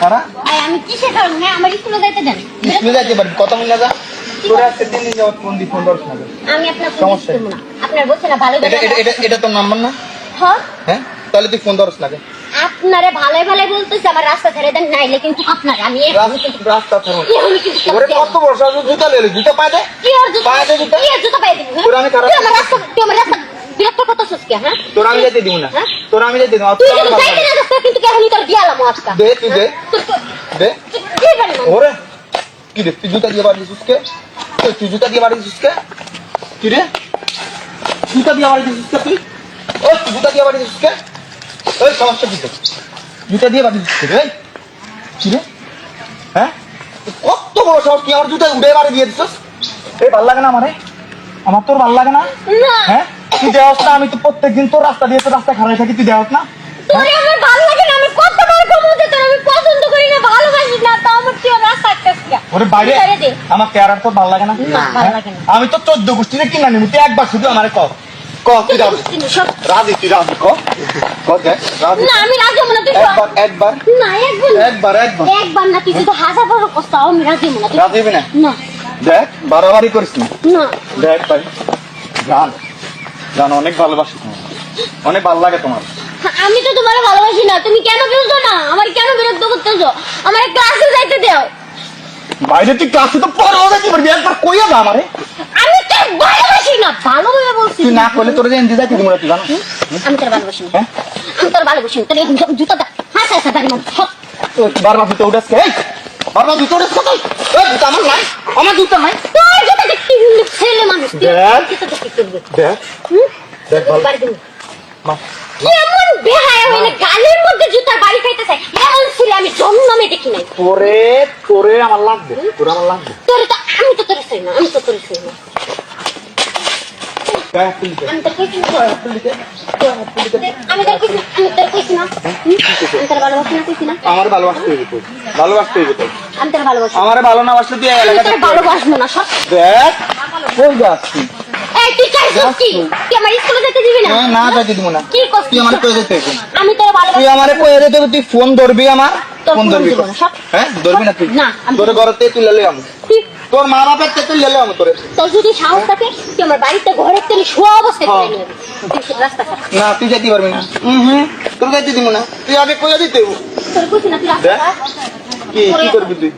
খারাপ আমি কিসে খারাপ না আমার স্কুলে যাইতে দেন স্কুলে যাইতে পারবি কত মনে যা তোর আজকে 3 দিন যাওয়ার ফোন ধরছ না আমি আপনার ফোন দিতে না আপনার বলছে না ভালো এটা তোর নাম্বার না হ্যাঁ হ্যাঁ তাহলে তুই ফোন ধরছ না আপনারে ভালোই ভালোই বলতেছে আমার রাস্তা ছেড়ে দেন নাইলে কিন্তু আপনার আমি রাস্তা ছাড়ো ওরে কত বর্ষ আগে জুতা লেলে জুতা পায় দে কি আর জুতা পায় দে জুতা কি আর জুতা পাই দিবি তোর আমি খারাপ তুই আমার রাস্তা বিরক্ত কত সস্কে হ্যাঁ তোর আমি যেতে দিব না তোর আমি যেতে দিব তুই যদি যাইতে না রাস্তা কিন্তু কেন তোর দিয়ালাম আজকে দে তুই দে দে কি বলি ওরে কি রে তুই জুতা দিয়ে বাড়ি দিছিস তুই জুতা দিয়ে বাড়ি দিছিস কি রে জুতা দিয়ে বাড়ি দিছিস তুই ও তুই জুতা দিয়ে বাড়ি দিছিস ওই সমস্যা কি জুতা দিয়ে বাড়ি দিছিস রে কি রে হ্যাঁ কত বড় সাহস তুই আমার জুতা উড়ে বাড়ি দিয়ে দিছিস এই ভাল লাগে না আমারে আমার তোর ভাল লাগে না হ্যাঁ তুই দেওয়াস না আমি তো প্রত্যেকদিন তোর রাস্তা দিয়ে তো রাস্তা খারাপ থাকি তুই দেওয়াস না তোরে আমার ভালো লাগে না আমি কতবার কমতে তোর আমি পছন্দ করি না ভালোবাসি না তাও আমার তুই রাস্তা আটকাছিস ওরে বাইরে আমার কেয়ার তোর ভালো লাগে না ভালো লাগে না আমি তো 14 গোষ্ঠীরে কিনা নিবি তুই একবার শুধু আমারে ক তুই রাজি তুই রাজি ক দেখ রাজি না আমি রাজি হব না তুই একবার না একবার না তুই তো হাজার বড় কষ্ট আমি রাজি হব না রাজি হবি না না দেখ বাড়াবাড়ি করিস না না দেখ ভাই জান অনেক ভালোবাসি তোমার অনেক ভালো লাগে তোমার আমি তো তোমার ভালোবাসি না তুমি কেন বুঝছো না আমার কেন বিরক্ত করতেছো আমার ক্লাসে যাইতে দাও বাইরে তুই ক্লাসে তো পড়াও যাইতে পারবি একবার কইয়া যা আমারে আমি তো ভালোবাসি না ভালোভাবে বলছি তুই না কইলে তোর যে এনজি যাইতে দিমু না তুই জানো আমি তোর ভালোবাসি না হ্যাঁ আমি তোর ভালোবাসি না তোর এই জুতা দা হাসা হাসা বাড়ি মত বারবার তুই উঠাস এই বারবার তুই উঠাস কত এই জুতা আমার জুতা নাই তোর জুতা দেখতে ছেলে মানুষ তুই দেখ জুতা দেখতে করবে দেখ দেখ ভালো বাড়ি দিন মা কেমন বেহায়া হইলে গালের মধ্যে জুতার বাড়ি খাইতেছে এমন ছিল আমি জন্মে দেখি নাই তোরে আমার লাগবে তোর তো আমি তো তোর চাই না আমি তো তোর চাই না গায়ে তুলি দে আমি তো কিছু তুলি দে আমি তোর কইছি না আমি তোর ভালোবাসি না কইছি না আমার ভালোবাসতে হইবে তোর আমি তোর ভালোবাসি আমারে ভালো না বাসলে তুই আমি এলাকা তোর ভালোবাসবো না সব দেখ কই যাচ্ছিস এই তুই চাইছিস কি তুই আমার স্কুলে যেতে দিবি না না যাইতে দিব না কি করছিস তুই আমারে কই যেতে হবে আমি তোর ভালোবাসি তুই আমারে কই যেতে হবে তুই ফোন ধরবি আমার তোর ফোন ফোন ধরবি দিব না, সব। হ্যাঁ ধরবি না তুই না, আমি তোর ঘরতে তুই লেলে আমি তোর মা বাপের তে তুই লেলে আমি তোরে তোর যদি সাহস থাকে তুই আমার বাড়িতে ঘরের তেলে শোয়া অবস্থায় তুলে নিবি তুই রাস্তা ছাড় না তুই যাইতে পারবি না তোর যাইতে দিব না তুই আগে কই দিতে হবে তোর কইছি না তুই রাস্তা দেখ। ছাড় কি করবি তুই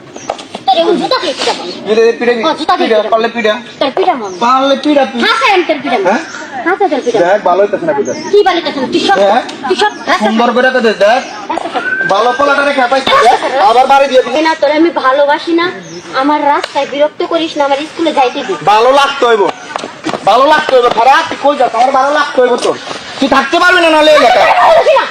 তোর এখন জুতা খেয়েছি যাবো যদি পিড়ে জুতা পিড়া পারলে পিড়া তোর পিঠা মন পারলে পিড়া তুই হাসা আমি তোর পিঠা হ্যাঁ? হাসা তোর পিঠা দেখ ভালো হইতাছ না পিড়া কি বলে তোর তুই সব হ্যাঁ? তুই সব রাস্তা সুন্দর করে তো দেখ রাস্তা ছাড় ভালো পোলাটারে খেপাই আবার বাড়ি দিয়ে দিবি না তোর আমি ভালোবাসি না আমার রাস্তায় বিরক্ত করিস না আমার স্কুলে যাইতে দিবি ভালো লাগতে হইব খারাপ তুই কই যাস আমার ভালো লাগতে হইব তোর তুই থাকতে পারবি না নাহলে এলাকায় ভালোবাসি না